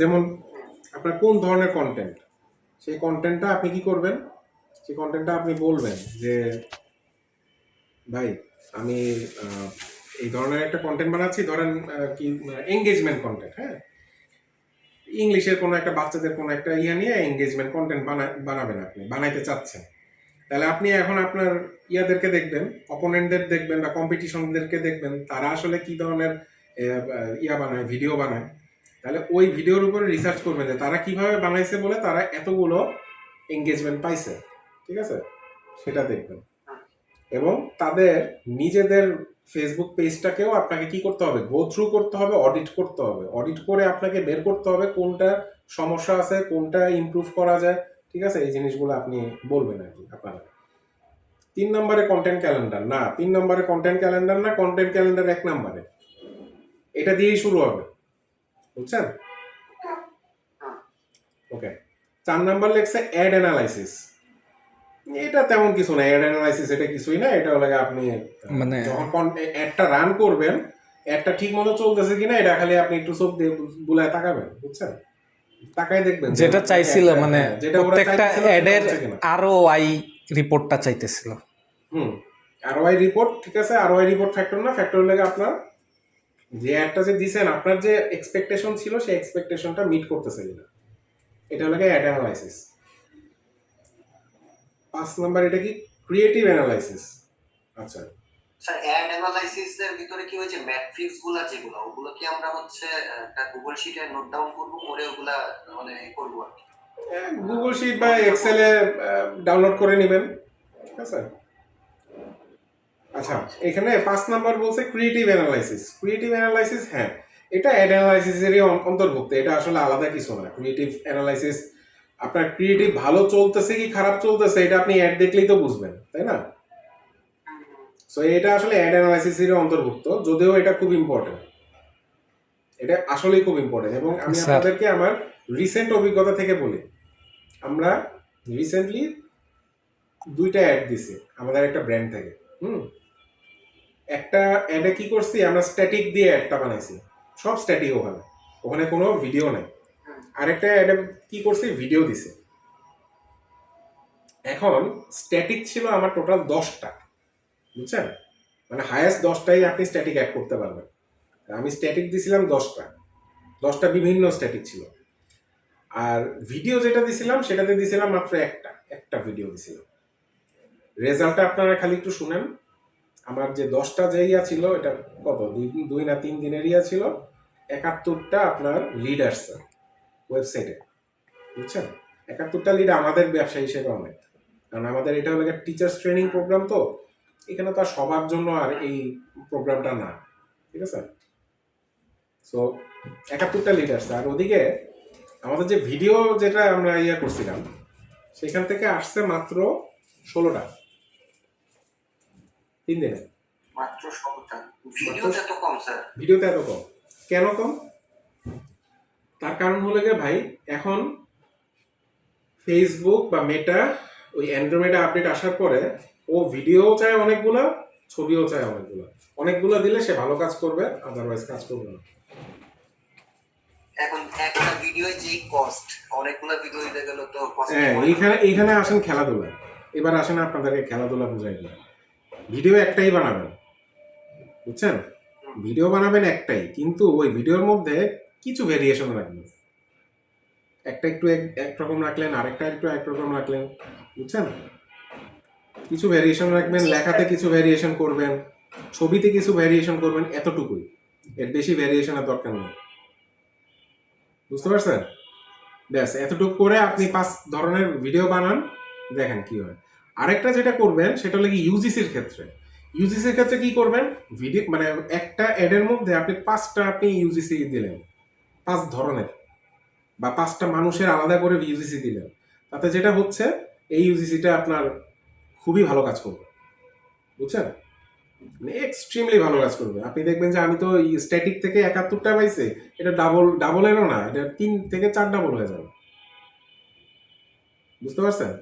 যেমন আপনার কোন ধরনের কন্টেন্ট, সেই কন্টেন্টটা আপনি কি করবেন, সেই কন্টেন্টটা আপনি বলবেন যে ভাই আমি এই ধরনের একটা কন্টেন্ট বানাচ্ছি, ধরেন কি এঙ্গেজমেন্ট কন্টেন্ট, হ্যাঁ, ইংলিশের কোনো একটা বাচ্চাদের কোনো একটা নিয়ে এঙ্গেজমেন্ট কন্টেন্ট বানাবেন, আপনি বানাইতে চাচ্ছেন। তাহলে আপনি এখন আপনার ইয়াদেরকে দেখবেন, অপোনেন্টদের দেখবেন বা কম্পিটিশনদেরকে দেখবেন, তারা আসলে কি ধরনের বানায়, ভিডিও বানায়। তাহলে ওই ভিডিওর উপরে রিসার্চ করবেন যে তারা কিভাবে বানাইছে বলে তারা এতগুলো এঙ্গেজমেন্ট পাইছে, ঠিক আছে, সেটা দেখবেন। এবং তাদের নিজেদের ফেসবুক পেজটাকেও আপনাকে কি করতে হবে, গো থ্রু করতে হবে, অডিট করতে হবে। অডিট করে আপনাকে বের করতে হবে কোনটা সমস্যা আছে, কোনটা ইমপ্রুভ করা যায়, ঠিক আছে, এই জিনিসগুলো আপনি বলবেন আর কি আপনারা। 3 নম্বরে কন্টেন্ট ক্যালেন্ডার না, 3 নম্বরে কন্টেন্ট ক্যালেন্ডার না, কন্টেন্ট ক্যালেন্ডার 1 নম্বরে, এটা দিয়েই শুরু হবে, বুঝছেন? ওকে। 4 নাম্বার লেখছে অ্যাড অ্যানালাইসিস। এটা তেমন কিছু না, অ্যাড অ্যানালাইসিস এটা কিছুই না। এটা হলো আপনি মানে যখন অ্যাডটা রান করবেন, অ্যাডটা ঠিক মতো চলতেছে কিনা এটা খালি আপনি একটু চোখ দিয়ে বুলায় তাকাবেন, বুঝছেন? তাকাই দেখবেন যেটা চাইছিল, মানে প্রত্যেকটা অ্যাডের আরওআই রিপোর্টটা চাইতেছিল। আরওআই রিপোর্ট, ঠিক আছে, আরওআই রিপোর্ট ফ্যাক্টর না, ফ্যাক্টর হলে আপনার যে অ্যাডটা যে দিছেন, আপনার যে এক্সপেকটেশন ছিল সেই এক্সপেকটেশনটা মিট করতেছে কিনা, এটা হলো অ্যাড অ্যানালাইসিস। 5 নাম্বার এটা কি ক্রিয়েটিভ অ্যানালাইসিস। আচ্ছা স্যার, অ্যাড অ্যানালাইসিসের ভিতরে কি হয়েছে, ম্যাট্রিক্স গুলো যেগুলো, ওগুলো কি আমরা হচ্ছে একটা গুগল শিটে নোট ডাউন করব, করে ওগুলা মানে করব আর কি? গুগল শিট বা এক্সেলে ডাউনলোড করে নেবেন, ঠিক আছে। আচ্ছা, এখানে 5 নাম্বার বলছে ক্রিয়েটিভ অ্যানালাইসিস। ক্রিয়েটিভ অ্যানালাইসিস, হ্যাঁ, এটা অ্যাড অ্যানালাইসিসেরই অন্তর্ভুক্ত, এটা আসলে আলাদা কিছু না। ক্রিয়েটিভ অ্যানালাইসিস আপনার ক্রিয়েটিভ ভালো চলতেছে কি খারাপ চলতেছে এটা আপনি অ্যাড দেখলেই তো বুঝবেন, তাই না? সো এটা আসলে অ্যাড অ্যানালাইসিসের অন্তর্ভুক্ত, যদিও এটা খুব ইম্পর্টেন্ট, এটা আসলেই খুব ইম্পর্টেন্ট। এবং আমি আপনাদেরকে আমার রিসেন্ট অভিজ্ঞতা থেকে বলি, আমরা রিসেন্টলি 2টা অ্যাড দিছি আমাদের একটা ব্র্যান্ড থেকে। একটা অ্যাডে কি করছি, আমরা স্ট্যাটিক দিয়ে অ্যাডটা বানাইছি, সব স্ট্যাটিক, ওখানে ওখানে কোনো ভিডিও নেই। আরেকটা অ্যাডে কি করছি, ভিডিও দিছে। এখন স্ট্যাটিক ছিল আমার টোটাল 10টা, বুঝছেন, মানে হায়েস্ট 10টাই আপনি স্ট্যাটিক অ্যাড করতে পারবেন। আমি স্ট্যাটিক দিছিলাম 10টা বিভিন্ন স্ট্যাটিক ছিল। আর ভিডিও যেটা দিছিলাম সেটাতে দিছিলাম মাত্র একটা ভিডিও দিছিলাম। রেজাল্টটা আপনারা খালি একটু শুনেন। আমার যে 10টা যে ছিল, এটা কত 2 না 3 দিনের ছিল, 71টা আপনার লিড আসছে ওয়েবসাইটে, বুঝছেন। 71টা লিড আমাদের ব্যবসা হিসেবে অনেক, কারণ আমাদের এটা হলো টিচার্স ট্রেনিং প্রোগ্রাম, তো এখানে তো আর সবার জন্য আর এই প্রোগ্রামটা না, ঠিক আছে। সো 71টা লিড আসছে। আর ওদিকে আমাদের যে ভিডিও যেটা আমরা করছিলাম সেখান থেকে আসছে মাত্র 16টা 3 দিনে, মাত্র 16টা। ভিডিওতে এত কম স্যার? ভিডিওতে এত কম কেন? কম তার কারণ হলো গিয়ে ভাই, এখন ফেসবুক বা মেটা ওই অ্যান্ড্রয়েডে আপডেট আসার পরে ও ভিডিও চায় অনেকগুলো, ছবিও চায় অনেকগুলো দিলে সে ভালো কাজ করবে, আদারওয়াইজ কাজ করবে না। এখন একটা ভিডিও যে কস্ট, অনেকগুলো ভিডিও দিতে গেলে তো কস্ট। হ্যাঁ, এইখানে আসেন খেলাধুলা। এবার আসেন আপনাদেরকে খেলাধুলা বুঝাই দিই। ভিডিও একটাই বানাবেন, বুঝছেন, ভিডিও বানাবেন একটাই, কিন্তু ওই ভিডিওর মধ্যে কিছু ভেরিয়েশন রাখবেন। একটা একটু একরকম রাখলেন, আরেকটা একটু একরকম রাখলেন, বুঝছেন, কিছু ভেরিয়েশন রাখবেন, লেখাতে কিছু ভেরিয়েশন করবেন, ছবিতে কিছু ভেরিয়েশন করবেন, এতটুকুই, এর বেশি ভেরিয়েশনের দরকার নেই, বুঝতে পারছেন? ব্যাস এতটুকু করে আপনি 5 ধরনের ভিডিও বানান, দেখেন কি হয়। আরেকটা যেটা করবেন সেটা হলো কি ইউজিসির ক্ষেত্রে। ইউজিসির ক্ষেত্রে কি করবেন, ভিডিও মানে একটা অ্যাডের মধ্যে আপনি 5টা আপনি ইউজিসি দিলেন, 5 ধরনের বা 5টা মানুষের আলাদা করে ইউজিসি দিলেন, তাতে যেটা হচ্ছে এই ইউজিসিটা আপনার খুবই ভালো কাজ করবে, বুঝছেন, মানে এক্সট্রিমলি ভালো কাজ করবে। আপনি দেখবেন যে আমি তো স্ট্যাটিক থেকে 71টা পাইছি, এটা ডাবলেরও না, এটা 3 থেকে 4 ডাবল হয়ে যাবে, বুঝতে পারছেন,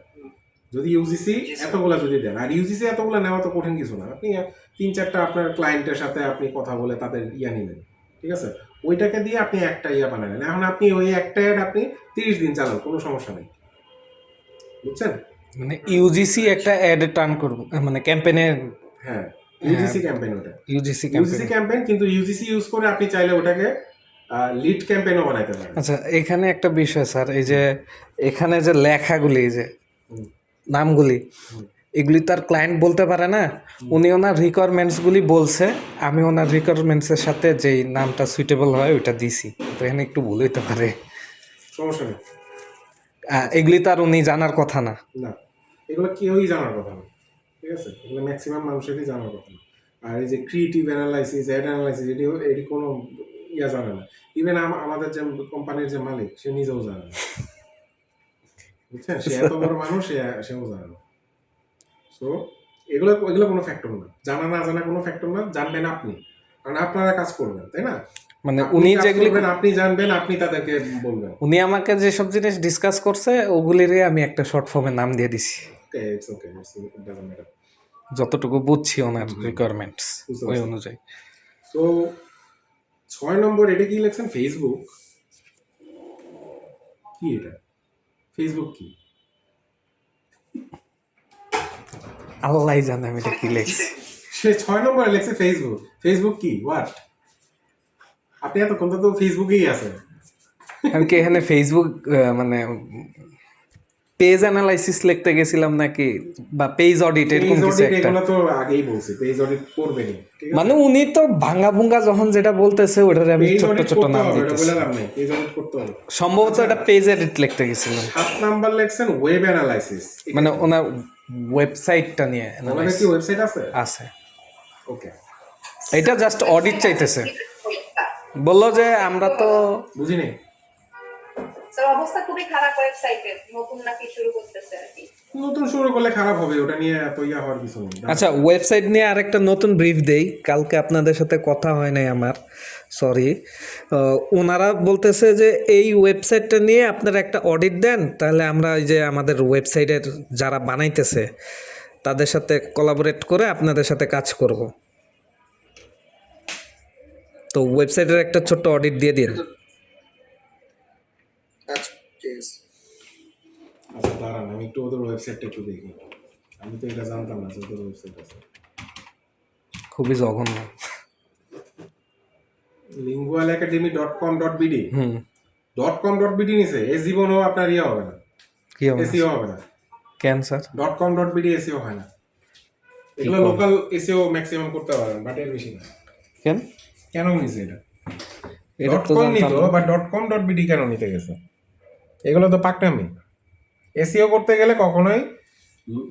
যদি ইউজিসি এতগুলা যদি দেন। আর ইউজিসি এতগুলা নেওয়া তো কঠিন কিছু না, আপনি 3-4টা আপনার ক্লায়েন্টের সাথে আপনি কথা বলে তাদের নিলেন, ঠিক আছে, ওইটাকে দিয়ে আপনি একটা ইয়া বানালেন। এখন আপনি ওই একটা অ্যাড আপনি 30 দিন চালান, কোনো সমস্যা নেই, বুঝছেন? মানে ইউজিসি একটা অ্যাড টার্ন করব, মানে ক্যাম্পেইনে। হ্যাঁ, ইউজিসি ক্যাম্পেইন ওটা, ইউজিসি ইউজিসি ক্যাম্পেইন, কিন্তু ইউজিসি ইউজ করে আপনি চাইলে ওটাকে লিড ক্যাম্পেইনও বানাইতে পারেন। আচ্ছা, এখানে একটা বিষয় স্যার, এই যে এখানে যে লেখাগুলি, এই যে হুম। নামগুলি, এগুলি তার ক্লায়েন্ট বলতে পারে না। উনি ওনার রিকোয়ারমেন্টসগুলি বলছে, আমি ওনার রিকোয়ারমেন্টসের সাথে যেই নামটা সুইটেবল হয় ওইটা দিছি, তো এখানে একটু ভুল হইতে পারে। সমস্যা নেই। এগুলি তার উনি জানার কথা না। না, এগুলো কেউই জানার কথা না, ঠিক আছে? এগুলো ম্যাক্সিমাম মানুষেরই জানার কথা না। আর এই যে ক্রিয়েটিভ অ্যানালাইসিস, অ্যাড অ্যানালাইসিস, এটি কোনো ইয়া জানে না। ইভেন আমাদের যে কোম্পানির যে মালিক, সে নিজেও জানে না, বুঝছেন? সে এত বড় মানুষ, সেও জানে না। সো এগুলো এগুলো কোনো ফ্যাক্টর না, জানা না জানা কোনো ফ্যাক্টর না, জানবেন আপনি, কারণ আপনারা কাজ করবেন, তাই না? মানে আপনি উনি কাজ যেগুলি করবেন, আপনি জানবেন, আপনি তাদেরকে বলবেন। উনি আমাকে যেসব জিনিস ডিসকাস করছে ওগুলিরই আমি একটা শর্ট ফর্মে নাম দিয়ে দিছি, okay, it's okay, it doesn't matter. যতটুকু বুঝছি ওনার রিকোয়ারমেন্টস বুঝতে ওই পারছি। অনুযায়ী। সো 6 নম্বর, এটা কি লিখছেন? ফেসবুক। কি এটা? ফেসবুক কি? আল্লাহ জানে আমি এটা কি লিখছি। সে 6 নম্বরে লিখছে ফেসবুক। ফেসবুক কি? হোয়াট? আপনি এতক্ষণ তো ফেসবুকেই আছেন। আমি কি এখানে ফেসবুক মানে পেজ অ্যানালাইসিস লিখতে গেছিলাম নাকি, বা পেজ অডিট, এরকম পেজ কিছু অডিট একটা। এগুলো তো আগেই বলছি, পেজ অডিট করবেনই, ঠিক আছে? মানে উনি তো ভাঙ্গা ভুঙ্গা যখন যেটা বলতেছে ওটার আমি পেজ ছোট অডিট ছোট করতে নাম হবে, এটা দিতেছি। বলে লাভ নাই, পেজ অডিট করতে হবে। সম্ভবত এটা পেজ এডিট লিখতে গেছিলাম, 7 নাম্বার লিখছেন ওয়েব অ্যানালাইসিস। মানে ওনার ওয়েবসাইটটা নিয়ে আমাদের কি ওয়েবসাইট আছে? আছে। ওকে, এটা জাস্ট অডিট চাইতেছে, বললো যে আমরা তো বুঝিনি। স্যার অবস্থা খুবই খারাপ ওয়েবসাইটের, নতুন নাকি শুরু করতেছে আর কি। নতুন শুরু করলে খারাপ হবে, ওটা নিয়ে এত ইয়া হওয়ার কিছু নেই। আচ্ছা, ওয়েবসাইট নিয়ে আরেকটা নতুন ব্রিফ দেই, কালকে আপনাদের সাথে কথা হয় নাই আমার, সরি। ওনারা বলতেছে যে এই ওয়েবসাইটটা নিয়ে আপনারা একটা অডিট দেন, তাহলে আমরা এই যে আমাদের ওয়েবসাইটের যারা বানাইতেছে তাদের সাথে কোলাবোরেট করে আপনাদের সাথে কাজ করব। তো ওয়েবসাইটের একটা ছোট্ট অডিট দিয়ে দিন। আচ্ছা দাঁড়ান, আমি একটু ওদের ওয়েবসাইটটা একটু দেখি। আমি তো এটা জানতাম না যে ওদের ওয়েবসাইট আছে। খুবই জঘন্য। lingualacademy.com.bd হুম, .com.bd নিছে, এ জীবনও আপনার ইয়ে হবে না, কি হবে এসিও হবে না। কেন স্যার? .com.bd এসিও হয় না। এগুলো লোকাল এসিও ম্যাক্সিমাম করতে পারবেন, বাট এর বেশি না। কেন কেন নিছে এটা? এটা তো .com নিত, জানতাম না। বা .com.bd কেন নিতে গেছে? এগুলো তো পাকনামি। এসিও করতে গেলে কখনোই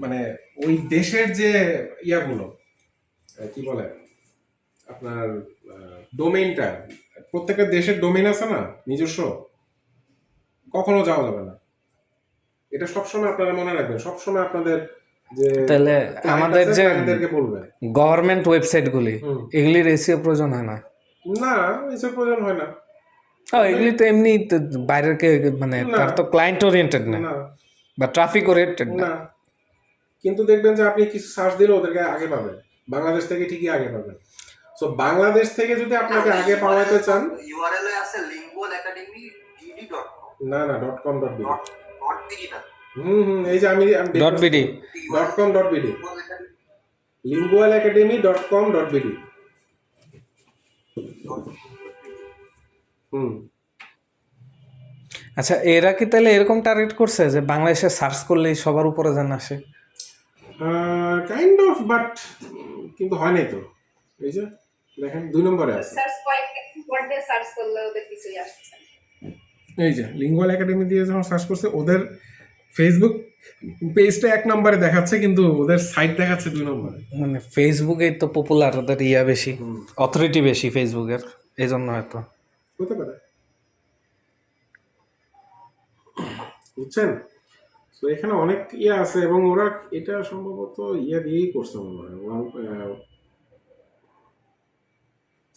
মানে ওই দেশের যে ইয়াগুলো কি বলে আপনার ডোমেইনটা, প্রত্যেকটা দেশের ডোমেইন আছে না নিজস্ব, কখনো যাওয়া যাবে না। এটা সবসময় আপনারা মনে রাখবেন, সবসময় আপনাদের যে তাহলে আমাদের যে ক্লায়েন্টদেরকে বলবেন। গভর্নমেন্ট ওয়েবসাইটগুলি, এগুলির এসিও প্রয়োজন হয় না? না, এসব প্রয়োজন হয় না। এগুলি তো এমনি তো বাইরের মানে না। তার তো ক্লায়েন্ট ওরিয়েন্টেড না, না বা ট্রাফিক ওরিয়েন্টেড না। না, কিন্তু দেখবেন যে আপনি কিছু সার্চ দিলে ওদেরকে আগে পাবেন, বাংলাদেশ থেকে ঠিকই আগে পাবেন। সো বাংলাদেশ থেকে যদি আপনাকে আগে পাওয়াতে চান, ইউআরএল এ আছে lingualacademy.bd.com না না .com.bd .bd না এই যে আমি .bd .com.bd lingualacademy.com.bd আচ্ছা, এরা কি তাহলে এরকম টার্গেট করছে যে বাংলাদেশে সার্চ করলেই সবার উপরে যেন আসে? কাইন্ড অফ, বাট কিন্তু হয় নাই তো। এই যে দেখেন 2 নম্বরে আছে, সার্চ ওয়ার্ড দিয়ে সার্চ করলে ওদের কিছুই আসছে না। এই যে লিঙ্গুয়াল একাডেমি দিয়ে যখন সার্চ করছে, ওদের ফেসবুক পেজটা 1 নম্বরে দেখাচ্ছে, কিন্তু ওদের সাইট দেখাচ্ছে 2 নম্বরে। মানে ফেসবুকে তো পপুলার, ওদের ইয়া বেশি, অথরিটি বেশি ফেসবুকের, এই জন্য হয়তো। হতে পারে, বুঝছেন? তো এখানে অনেক ইয়ে আছে, এবং ওরা এটা সম্ভবত ইয়ে দিয়েই করছে মনে হয়।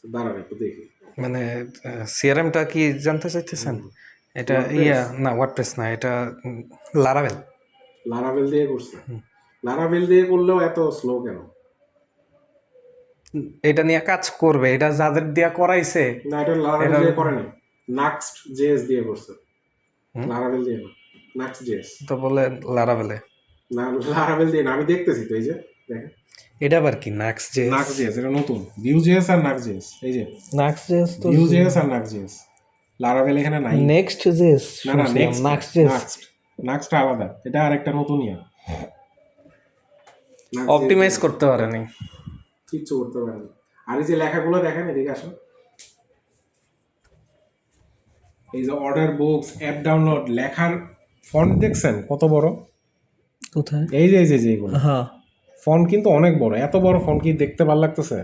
দাঁড়ান একটু দেখি। মানে সিআরএমটা কি জানতে চাইতেছেন? এটা ইয়া না, ওয়ার্ডপ্রেস না, এটা লারাভেল। লারাভেল দিয়ে করছে। লারাভেল দিয়ে করলেও এত স্লো কেন? এটা নিয়ে কাজ করবে, এটা যাদের দিয়া করাইছে। না, এটা লারাভেল এটা- দিয়ে করেনি, নাক্সট জেএস দিয়ে করছে। লারাভেল দিয়ে না, নাক্সট জেএস। তো বলে লারাভেলে, না, লারাভেল দিয়ে না, আমি দেখতেছি তো, এই যে দেখেন এটা আবার কি নাক্স জেএস? নাক্স জেএস, এটা নতুন ভিউ জেএস আর নাক্স জেএস, এই যে নাক্স জেএস তো ভিউ জেএস আর নাক্স জেএস, লারাভেল এখানে নাই। নেক্সট জেএস, না না, নেক্সট নাক্স জেএস নাক্সট আলাদা, এটা আরেকটা নতুন ইয়া। অপটিমাইজ করতে পারেনি। কিচ্ছু করতে পারেনি। আর এই যে লেখাগুলো দেখেন, এদিকে আসো, এই যে অর্ডার বুকস, অ্যাপ ডাউনলোড, লেখার ফন্ট দেখছেন কত বড়? কোথায়? এই যে এগুলো হ্যাঁ, ফন্ট কিন্তু অনেক বড়। এত বড় ফন্ট কি দেখতে ভালো লাগতেছে?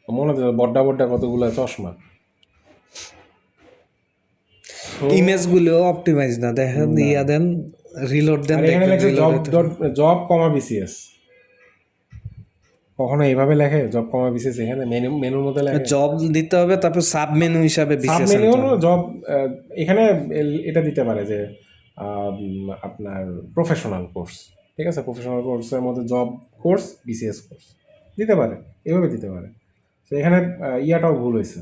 মনে হচ্ছে বড্ডা বড্ডা কতগুলো চশমা। ইমেজ গুলো অপটিমাইজ না, দেখেন ইয়া দেন, রিলোড দেন, আর এখানে লেখছে দেখবেন জব কমা বিসিএস। কখনো এইভাবে লেখে জব কমা বিসিএস? এখানে মেনুর মধ্যে লেখে জব দিতে হবে, তারপর সাব মেনু হিসাবে সাব বিশেষ মেনু জব। এখানে এটা দিতে পারে যে আপনার প্রফেশনাল কোর্স, ঠিক আছে, প্রফেশনাল কোর্সের মধ্যে জব কোর্স, বিসিএস কোর্স দিতে পারে, এভাবে দিতে পারে। তো এখানে ইয়াটাও ভুল হয়েছে।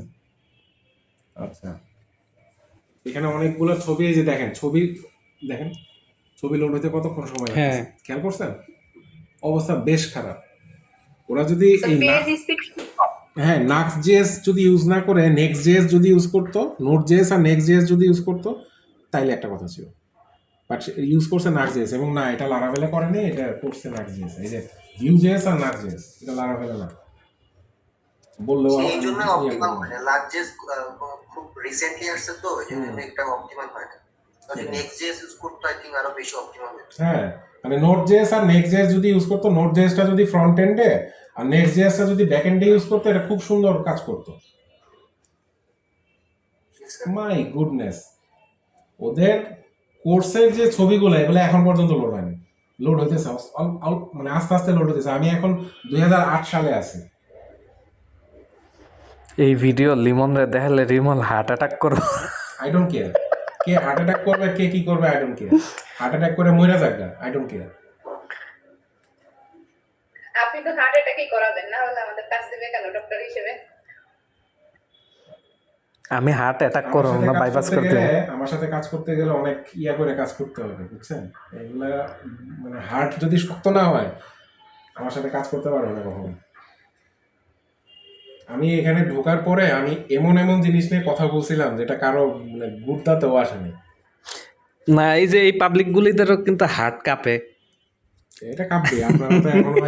আচ্ছা, এখানে অনেকগুলো ছবি, এই যে দেখেন ছবি, দেখেন ছবি লোড হতে কতক্ষণ সময় লাগছে। হ্যাঁ। খেয়াল করছেন? অবস্থা বেশ খারাপ। ওরা যদি এই পেজ স্পিড হ্যাঁ নাক্স জেএস যদি ইউজ না করে নেক্সট জেএস যদি ইউজ করতো, নোট জেএস আর নেক্সট জেএস যদি ইউজ করতো, তাইলে একটা কথা ছিল। বাট ইউজ করছে নাক্স জেএস, এবং না, এটা লারাভেলে করেনি, এটা করছে নাক্স জেএস। এই যে ভিউ জেএস আর নাক্স জেএস, এটা লারাভেলে না বললেও এই জন্য অপটিমাল হয় না, লার্জেস্ট খুব রিসেন্টলি আসছে তো, এই জন্য এটা অপটিমাল হয় না। যদি নেক্সট জেএস ইউজ করতো আই থিংক আরো বেশি অপটিমাল হতো। হ্যাঁ, মানে নোট জেএস আর নেক্সট জেএস যদি ইউজ করতো, নোট জেএসটা যদি ফ্রন্ট এন্ডে আর নেক্সট জেএসটা যদি ব্যাক এন্ডে ইউজ করতো, এটা খুব সুন্দর কাজ করতো। মাই গুডনেস, ওদের কোর্সের যে ছবিগুলো, এগুলো এখন পর্যন্ত লোড হয়নি। লোড হইতেছে, মানে আস্তে আস্তে লোড হইতেছে। আমি এখন 2008 সালে আছি। এই ভিডিও লিমন রে দেখালে রিমন হার্ট অ্যাটাক করো। I don't care K heart attack করবে, কে কি করবে, I don't care. Heart attack করে মরে যাক না, আই ডোন্ট কেয়ার। আপনি তো হার্ট অ্যাটাকই করাবেন, না হলে আমাদের কাজ দিবে কেন ডক্টর হিসেবে? আমি হার্ট অ্যাটাক করো না, বাইপাস করতে। আমার সাথে কাজ করতে গেলে অনেক ইয়া করে কাজ করতে হবে, বুঝছেন? এগুলা মানে হার্ট যদি শক্ত না হয়, আমার সাথে কাজ করতে পারবে না কখনো। আমি এখানে ঢোকার পরে আমি এমন এমন জিনিস নিয়ে কথা বলছিলাম যেটা কারো মানে গুড়দাতেও আসেনি। না, এই যে এই পাবলিক গুলিদেরও কিন্তু হার্ট কাঁপে। এটা কাঁপবে, আপনারা তো এখনো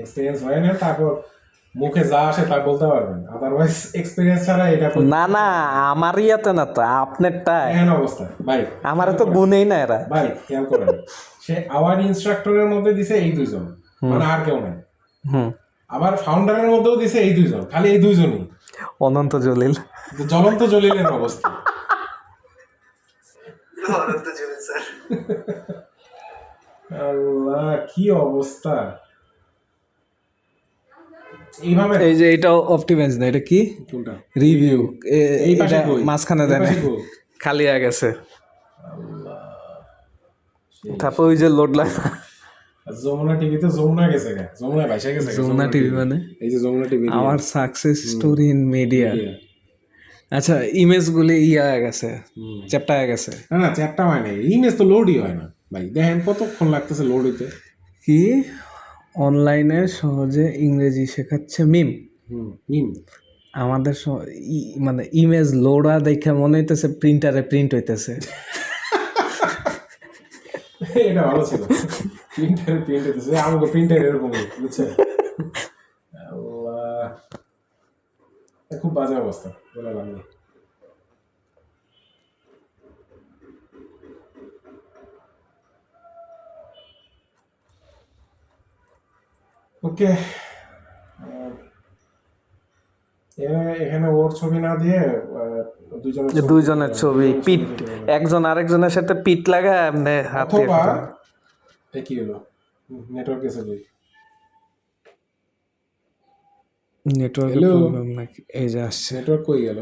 এক্সপিরিয়েন্স হয় না, তারপর মুখে যা আসে তা বলতে পারবেন। আদারওয়াইজ এক্সপিরিয়েন্স ছাড়া এটা না না, আমার ইয়াতে না তো, আপনারটাই। এহেন অবস্থা ভাই, আমার তো গুনেই না এরা। ভাই খেয়াল করেন, সে আওয়ার ইনস্ট্রাক্টরের মধ্যে দিছে এই দুইজন, মানে আর কেউ নাই। হুম, আবার ফাউন্ডারের মধ্যেও দিছে এই দুইজন, খালি এই দুইজনই। অনন্ত জলিল। জ্বলন্ত জলিলের অবস্থা। অনন্ত জলিল স্যার, আল্লাহ কি অবস্থা! এইভাবে এই যে এটা অপটিমাইজ না, এটা কি কোনটা? রিভিউ, এই পাশে এটা কই? মাঝখানে এই দেয় না, পাশে কই? খালি হয়ে গেছে। তারপর ওই যে লোড লাগে। যমুনা টিভিতে যমুনা গেছে গা, যমুনা ভাইসা গেছে গা, যমুনা টিভি মানে এই যে যমুনা টিভি আমার সাকসেস স্টোরি ইন মিডিয়া। আচ্ছা, ইমেজ গুলি ইয়া হয়ে গেছে, চ্যাপ্টা হয়ে গেছে। না না, চ্যাটটা হয় না, ইমেজ তো লোডই হয় না ভাই। দেখেন কতক্ষণ লাগতেছে লোড হইতে। কি অনলাইনে সহজে ইংরেজি শেখাচ্ছে মিম। মিম আমাদের মানে ইমেজ লোডা দেখে মনে হইতেছে প্রিন্টারে প্রিন্ট হইতেছে। এটা ভালো ছিল, প্রিন্টার হইতেছে, আমাকে প্রিন্টার এরকম বুঝছে। আল্লাহ, খুব বাজে অবস্থা, বলে লাভ নেই। ওকে, এখানে ওর ছবি না দিয়ে দুইজনের ছবি, পিঠ একজন আরেকজনের সাথে পিঠ লাগা এমনি হাতে। অথবা কি হলো, নেটওয়ার্কে ছবি, নেটওয়ার্কের Hello? প্রবলেম নাকি? এই যে আসছে। নেটওয়ার্ক কই গেল?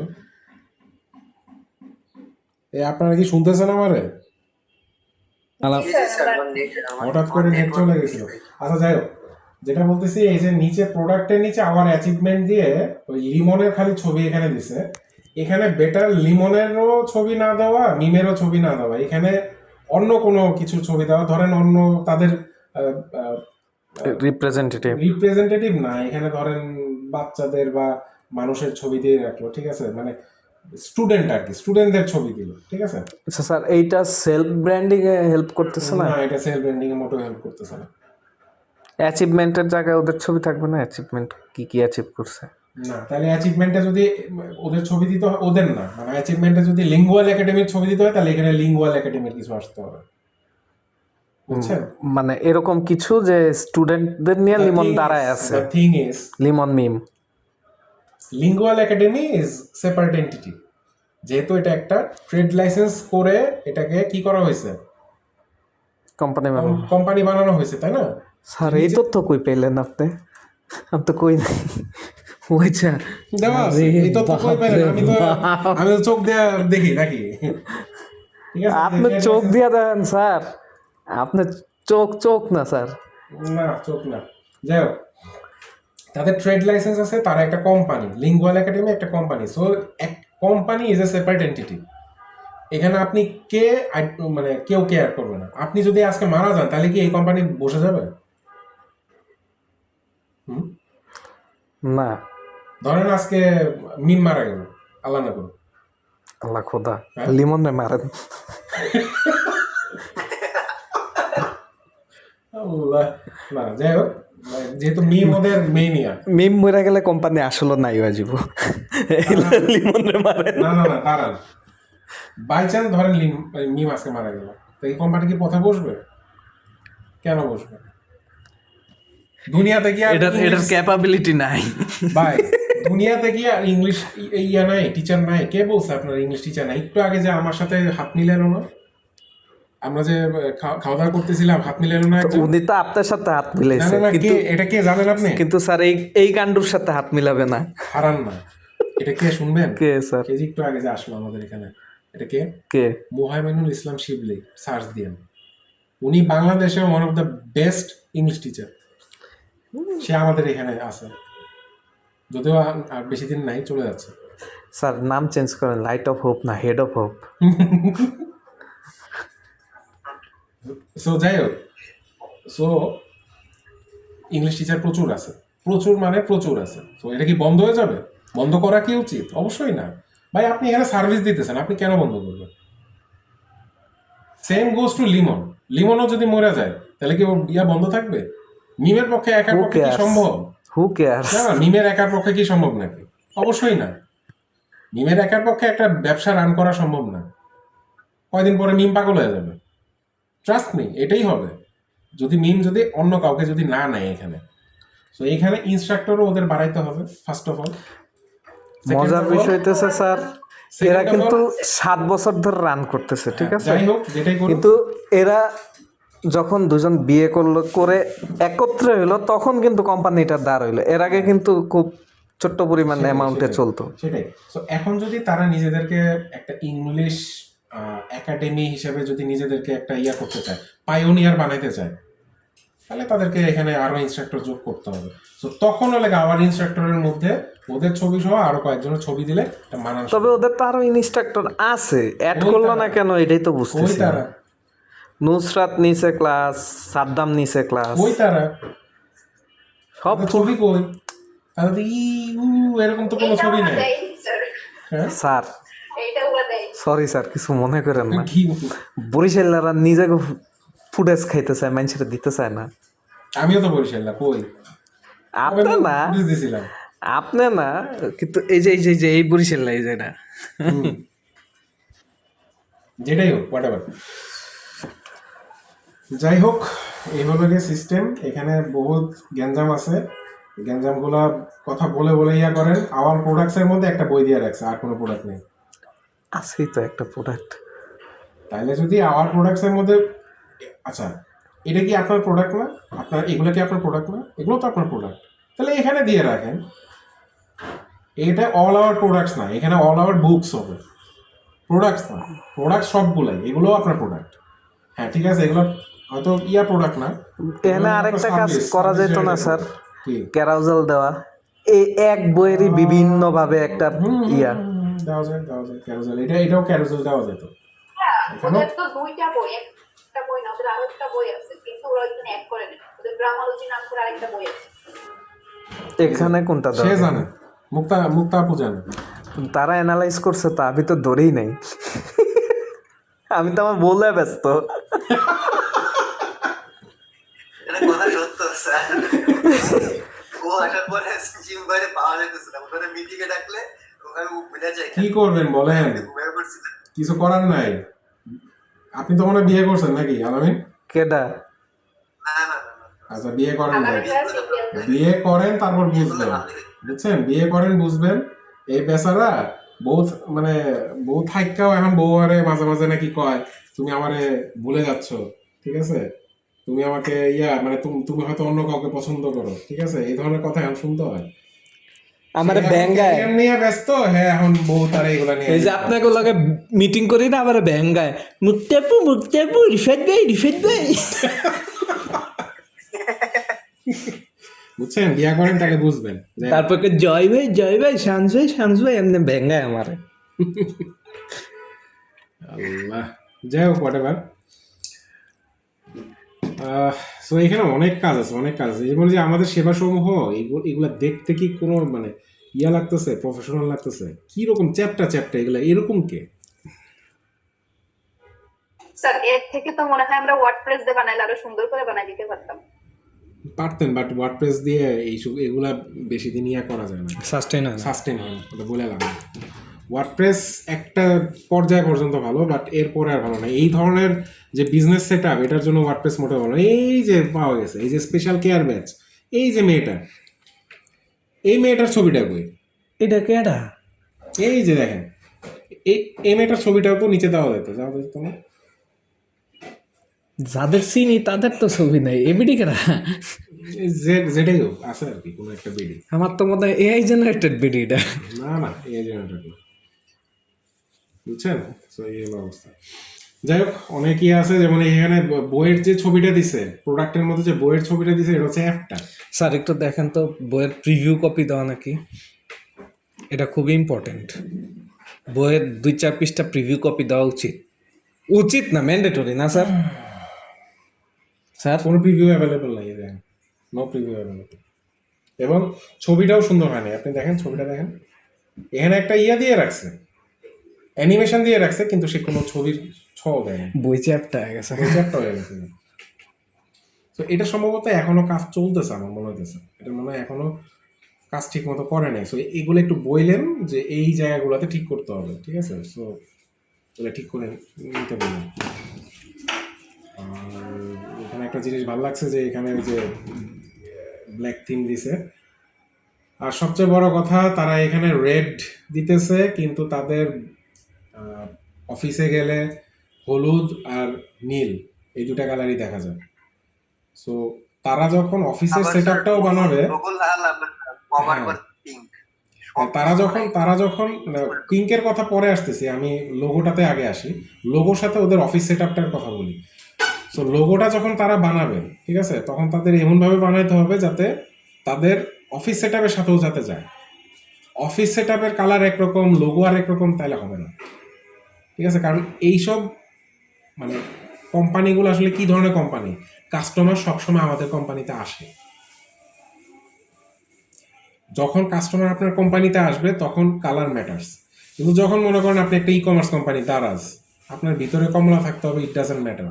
আপনারা কি শুনতেছেন আমারে? আলাপ স্যার আমার নেট হঠাৎ করে নেট চলে গেছিল। আচ্ছা যাই হোক, যেটা বলতেছি এই যে নিচে প্রোডাক্টের নিচে আবার অ্যাচিভমেন্ট দিয়ে ওই লিমনের খালি ছবি এখানে দিছে। এখানে বেটার লিমনেরও ছবি না দেওয়া, মিমেরও ছবি না দেওয়া, এখানে অন্য কোনো কিছু ছবি দেওয়া, ধরেন অন্য তাদের রিপ্রেজেন্টেটিভ না, এখানে ধরেন বাচ্চাদের বা মানুষের ছবি দিয়ে রাখলো, ঠিক আছে, মানে স্টুডেন্ট আর কি, স্টুডেন্টদের ছবি দিল, ঠিক আছে। আচ্ছা স্যার, এইটা সেলফ ব্র্যান্ডিং এ হেল্প করতেছে না? না, এটা সেলফ ব্র্যান্ডিং এর মোটেও হেল্প করতেছে না। অ্যাচিভমেন্টের জায়গায় ওদের ছবি থাকবে না? অ্যাচিভমেন্ট কি কি অ্যাচিভ করছে? না, তাহলে অ্যাচিভমেন্টে যদি ওদের ছবি দিতে হয়, ওদের না, মানে অ্যাচিভমেন্টে যদি লিঙ্গুয়াল একাডেমির ছবি দিতে হয় তাহলে এখানে লিঙ্গুয়াল একাডেমির কিছু আসতে হবে, বুঝছেন? মানে এরকম কিছু যে স্টুডেন্টদের নিয়ে লিমন দাঁড়ায় আছে, The thing is, Limon Mim. Lingual Academy is separate entity. যেহেতু এটা একটা ট্রেড লাইসেন্স করে এটাকে কি করা হয়েছে, কোম্পানি বানানো হয়েছে, তাই না? স্যার এই তথ্য কই পেলেন আপনি? আমি তো কই নাই। ওইটা দেওয়া আছে, এই তথ্য কই পেলেন? আমি তো চোখ দিয়ে দেখি নাকি, ঠিক আছে? আপনি চোখ দিয়া দেন স্যার, আপনার চোখ না স্যার। না, চোখ না। যাই হোক, তাদের ট্রেড লাইসেন্স আছে, তারা একটা কোম্পানি, লিঙ্গুয়াল একাডেমি একটা কোম্পানি। সো এক company is a separate entity. এখানে আপনি মানে কেউ কেয়ার করবে না। আপনি যদি আজকে মারা যান তাহলে কি এই কোম্পানি বসে যাবে? না, ধরেন আজকে মিম মারা গেল, আল্লাহ না করুন, আল্লাহ খোদা, লিমন রে মারেন। না, যাই হোক, যেহেতু মিম ওদের মেইনিয়া, মিম মরে গেলে কোম্পানি আসলে নাই হয়ে যাব। লিমন রে মারেন। না, তারা বাই চান্স ধরেন মিম আজকে মারা গেল, তো এই কোম্পানি কি পথে বসবে? কেন বসবে? দুনিয়াতে কি এটার ক্যাপাবিলিটি নাই ভাই, দুনিয়াতে কি আর ইংলিশ ইয়া নাই, টিচার নাই? কে বলছে আপনার ইংলিশ টিচার নাই? একটু আগে যে আমার সাথে হাত মিলানো না, আমরা যে খাওয়া দাওয়া করতেছিলাম, হাত মিলানো না? উনি তো আপনার সাথে হাত মিলাইছে, কিন্তু এটা কে জানেন আপনি? কিন্তু স্যার এই গান্ডুর সাথে হাত মিলাবে না, হারান না। এটা কে শুনবেন? কে স্যার? কে যে একটু আগে যে আসলো আমাদের এখানে, এটা কে? কে? মোহাইমিনুল ইসলাম শিবলি, সার্চ দিয়েন। উনি বাংলাদেশের one of the best English teacher. সে আমাদের এখানে আছে, যদিও আর বেশি দিন নাই, চলে যাচ্ছে। স্যার নাম চেঞ্জ করেন, লাইট অফ হোপ না হেড অফ হোপ। সো যাই হোক, সো ইংলিশ টিচার প্রচুর আছে, প্রচুর মানে প্রচুর আছে। তো এটা কি বন্ধ হয়ে যাবে? বন্ধ করা কি উচিত? অবশ্যই না ভাই, আপনি এখানে সার্ভিস দিতেছেন, আপনি কেন বন্ধ করবেন? Same goes to Limon. লিমনও যদি মরে যায় তাহলে কি ইয়া বন্ধ থাকবে? মিমের পক্ষে একার পক্ষে কি সম্ভব? হু কেয়ারস? না, মিমের একার পক্ষে কি সম্ভব নাকি? অবশ্যই না। মিমের একার পক্ষে একটা ব্যবসা রান করা সম্ভব না। কয়দিন পরে মিম পাগল হয়ে যাবে, ট্রাস্ট মি, এটাই হবে। যদি মিম যদি অন্য কাউকে যদি না নেয় এখানে, তো এখানে ইনস্ট্রাক্টরও ওদের বাড়াইতে হবে ফার্স্ট অফ অল। মজার বিষয় হইতেছে স্যার, এরা কিন্তু 7 বছর ধরে রান করতেছে, ঠিক আছে? যাই হোক, যেটাই করুক, কিন্তু এরা যখন দুজন বিয়ে করে একত্রে হইলো তখন কিন্তু কোম্পানিটা দাঁড় হইলো। এর আগে কিন্তু খুব ছোট্ট পরিমাণ অ্যামাউন্টে চলতো। সেটাই। তো এখন যদি তারা নিজেদেরকে একটা ইংলিশ একাডেমি হিসেবে যদি নিজেদেরকে একটা ইয়া করতে চায়, পাইওনিয়ার বানাইতে চায়, তাহলে তাদেরকে এখানে আরো ইনস্ট্রাক্টর যোগ করতে হবে। তো তখন হলে আবার ইনস্ট্রাক্টরের মধ্যে ওদের ছবি সহ আরো কয়েকজনের ছবি দিলে মানান। তবে ওদের তো আরো ইনস্ট্রাক্টর আছে, অ্যাড করলো না কেন এটাই তো বুঝতেছি না। নুসরাত নিচে ক্লাস, সাদ্দাম নিচে ক্লাস, ওই তারা সব ছবি কই? তাহলে এরকম তো কোনো ছবি নেই। স্যার এইটা ওরা দেয়। সরি স্যার, কিছু মনে করেন না। কি বরিশালরা নিজেকে ফুটেজ খাইতে চায়, মানুষের দিতে চায় না। আমিও তো বরিশাল না, কই আপনি না, দিছিলাম আপনি না, কিন্তু এই যে এই বরিশাল এই যে না, যেটাই হোক, হোয়াটএভার। যাই হোক, এই হলো গিয়ে সিস্টেম। এখানে বহুত গ্যাঞ্জাম আছে, গ্যাঞ্জামগুলা কথা বলে বলে ইয়া করেন। আওয়ার প্রোডাক্টসের মধ্যে একটা বই দিয়ে রাখছে, আর কোনো প্রোডাক্ট নেই। আছেই তো একটা প্রোডাক্ট। তাইলে যদি আওয়ার প্রোডাক্টসের মধ্যে, আচ্ছা এটা কি আপনার প্রোডাক্ট না? আপনার এগুলো কি আপনার প্রোডাক্ট না? এগুলো তো আপনার প্রোডাক্ট, তাহলে এখানে দিয়ে রাখেন। এটা অল আওয়ার প্রোডাক্টস না, এখানে অল আওয়ার বুকস হবে, প্রোডাক্টস না। প্রোডাক্ট সবগুলাই, এগুলোও আপনার প্রোডাক্ট। হ্যাঁ ঠিক আছে, এগুলো হয়তো ইয়া প্রোডাক্ট না, এখানে আরেকটা কাজ করা যেত না স্যার, কি ক্যারাউজাল দেওয়া, এই এক বইয়েরই বিভিন্ন ভাবে একটা ইয়া। দেওয়া যায় ক্যারোসেল, এটাও ক্যারোসেল দেওয়া যেত। হ্যাঁ, এখানে ওদের তো 2টা বই, একটা বই না, ওদের আরো একটা বই আছে, কিন্তু ওরা ওইখানে অ্যাড করে নেয়। ওদের গ্রামালজি নাম করে আরেকটা বই আছে। এখানে কোনটা সে দেওয়া? জানে, মুক্তা আপু জানে। তারা অ্যানালাইজ করছে তো, আমি তো ধরেই নাই। আমি তো আমার বলে ব্যস্ত। এটা কথা সত্য স্যার। ও আসার পরে জিম বাইরে পাওয়া যাইতেছে না, ওখানে মিটিং এ ডাকলে ওখানে মুখ ভুলে যায়। কি করবেন বলেন, ঘুমিয়ে পড়ছিলেন। কিছু করার নাই। আপনি তো মনে হয় বিয়ে করছেন নাকি আলামিন? কেডা? না। আচ্ছা, বিয়ে করেন নাই, আমাদের ক্লাস সিরিয়াল বিয়ে করেন তারপর বুঝবেন, বুঝছেন? বিয়ে করেন বুঝবেন। এই বেচারা মানে বউ থাইকাও এখন বউ আরে মাঝে মাঝে নাকি কয় তুমি আমারে ভুলে যাচ্ছ, ঠিক আছে, তুমি আমাকে মানে তুমি হয়তো অন্য কাউকে পছন্দ করো, ঠিক আছে, এই ধরনের কথা এখন শুনতে হয়। আমার সে এখন ব্যাঙ্গায়, career নিয়ে ব্যস্ত, হ্যাঁ, এখন বউ তার এইগুলা নিয়ে এই যে আপনাকে লগে মিটিং করি না, আবার ব্যাঙ্গায় মুক্তাপু রিফাত ভাই। বুঝছেন? বিয়ে করেন তাকে বুঝবেন। তারপর জয় ভাই শামস ভাই এমনি ব্যাঙ্গায় আমারে। আল্লাহ, যাই হোক, হোয়াটএভার। সো এখানে অনেক কাজ আছে, যেমন যে আমাদের সেবা সমূহ এগুলা দেখতে কি কোনো মানে ইয়া লাগতেছে, প্রফেশনাল লাগতেছে? কি রকম চ্যাপ্টা এগুলা এরকম কে? স্যার, এর থেকে তো মনে হয় আমরা ওয়ার্ডপ্রেস দিয়ে বানাইলে আরো সুন্দর করে বানাই দিতে পারতাম। পারতেন, বাট ওয়ার্ডপ্রেস দিয়ে এগুলা বেশি দিন ইয়া করা যায় না, সাস্টেইন হয় না। সাস্টেন হয় না, ওটা বলে লাগে। ওয়ার্ডপ্রেস একটা পর্যায় পর্যন্ত ভালো, বাট এরপরে আর ভালো না। এই ধরনের যে বিজনেস সেট আপ, এটার জন্য ওয়ার্ডপ্রেস মোটেও ভালো না। এই যে পাওয়া গেছে, এই যে স্পেশাল কেয়ার ব্যাচ, এই যে এই মেয়েটার ছবিটা কই? এটা কেডা? এই যে দেখেন, এই মেয়েটার ছবিটাও তো নিচে দেওয়া যেত, না? যাদের চিনি তাদের তো ছবি নাই, এবিডি কেডা? যেটাই হোক আছে আর কি, কোনো একটা বিডি। আমার তো মনে হয় এআই জেনারেটেড বিডি এটা। না, এই জেনারেটর না, বুঝছেন? তো এই হলো অবস্থা। যাই হোক, অনেক ইয়ে আছে, যেমন এখানে বইয়ের যে ছবিটা দিছে, প্রোডাক্টের মধ্যে যে বইয়ের ছবিটা দিছে, এটা হচ্ছে একটা। স্যার একটু দেখেন তো বইয়ের প্রিভিউ কপি দেওয়া নাকি, এটা খুবই ইম্পর্টেন্ট। বইয়ের 2-4 পৃষ্ঠা প্রিভিউ কপি দেওয়া উচিত না, ম্যান্ডেটরি না স্যার? কোনো প্রিভিউ অ্যাভেলেবল নাই, দেখেন, নো প্রিভিউ অ্যাভেলেবল। এবং ছবিটাও সুন্দর হয় না, আপনি দেখেন ছবিটা, দেখেন এখানে একটা ইয়া দিয়ে রাখছে, অ্যানিমেশন দিয়ে রাখছে, কিন্তু সে কোনো ছবির দেয় না, বই চ্যাপ্টা হয়ে গেছে। চ্যাপ্টা হয়ে গেছে। তো এটা সম্ভবত এখনো কাজ চলতেছে, আমার মনে হতেছে এটা মনে হয় এখনো কাজ ঠিক মতো করে নাই। সো এগুলো একটু বললেন যে এই জায়গাগুলোতে ঠিক করতে হবে, ঠিক আছে? সো এগুলো ঠিক করে নিতে বললেন। আর এখানে একটা জিনিস ভালো লাগছে যে এখানে যে ব্ল্যাক থিম দিছে, আর সবচেয়ে বড় কথা তারা এখানে রেড দিতেছে, কিন্তু তাদের অফিসে গেলে হলুদ আর নীল এই দুটা কালারই দেখা যায়। সো তারা যখন অফিসের সেটআপটাও বানাবে, তারা যখন পিঙ্কের কথা পরে আসতেছি, আমি লোগোটাতে আগে আসি। লোগোর সাথে ওদের অফিস সেটআপটার কথা বলি। সো লোগোটা যখন তারা বানাবে, ঠিক আছে, তখন তাদের এমনভাবে বানাইতে হবে যাতে তাদের অফিস সেটআপের সাথেও যাতে যায়। অফিস সেটআপের কালার একরকম, লোগো আর একরকম, তাইলে হবে না, ঠিক আছে? কারণ এইসব মানে কোম্পানিগুলো আসলে কি ধরনের কোম্পানি, কাস্টমার সবসময় আমাদের কোম্পানিতে আসে। যখন কাস্টমার আপনার কোম্পানিতে আসবে তখন কালার ম্যাটার্স, কিন্তু যখন মনে করেন আপনি একটা ই-কমার্স কোম্পানি, দারাজ, আপনার ভিতরে কমলা থাকতে হবে, ইট ডাজন্ট ম্যাটার,